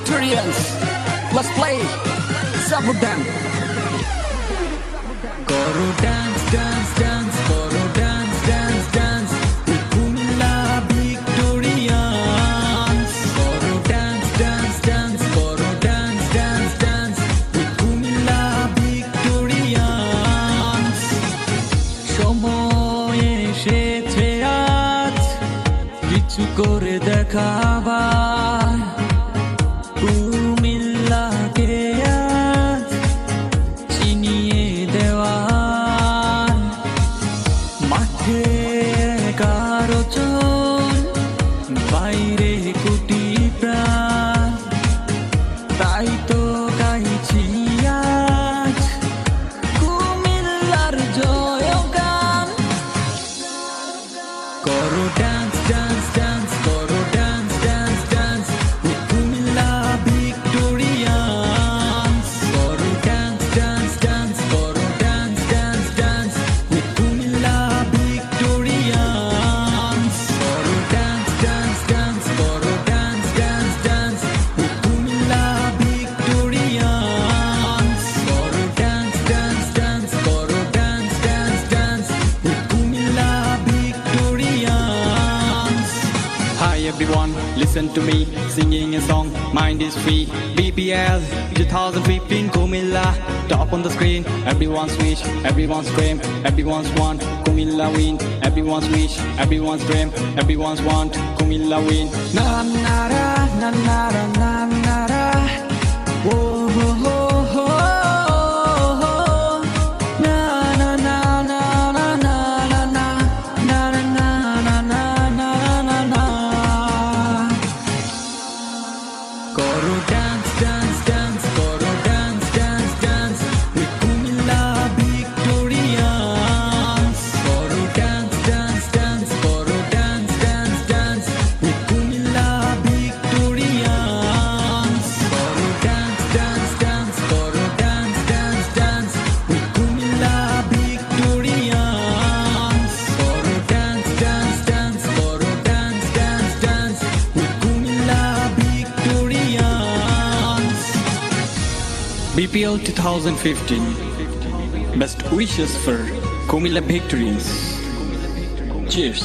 Victorians. Let's play. Support them. Koro dance, dance, dance, koro dance, dance, dance. Kumilla Victorians. Koro dance, dance, dance, koro dance, dance, dance. Kumilla Victorians. সময় এসেছে আজ কিছু করে দেখাবার। কুমিল্লাকে আজ চিনিয়ে দেওয়ার। মাঠে কারো চল, বাইরে কোটি প্রাণ, তাই তো গাইছি আজ কুমিল্লার জয়গান। করো ডান্স, ডান্স, ডান্স, করো dance, dance, dance. Comilla Victorians. করো ডান্স, ডান্স, ডান্স, করো dance, dance, dance. Comilla Victorians. করো ডান্স, ডান্স, ডান্স, করো dance, dance, dance. Comilla Victorians. করো ডান্স, ডান্স, ডান্স, করো dance, dance, dance. Comilla Victorians. Hi everyone, listen to me, singing a song, mind is free. BPL 2015 Kumilla, top on the screen. Everyone's wish, everyone's dream, everyone's want Kumilla win. Everyone's wish, everyone's dream, everyone's want Kumilla win. Na na ra, na na ra, na na ra. Oh ho ho ho. Na na na na na na na na. Na na na na na na na na. Koro dance, dance, dance, koro dance, dance, dance. Kumilla Victorians. Koro dance, dance, dance, koro dance, dance, dance. Kumilla Victorians. Koro dance, dance, dance, koro dance, dance, dance. Kumilla Victorians. Koro dance, dance, dance, koro dance, dance, dance. Kumilla Victorians. BPL 2015, best wishes for Kumilla Victorians. Cheers.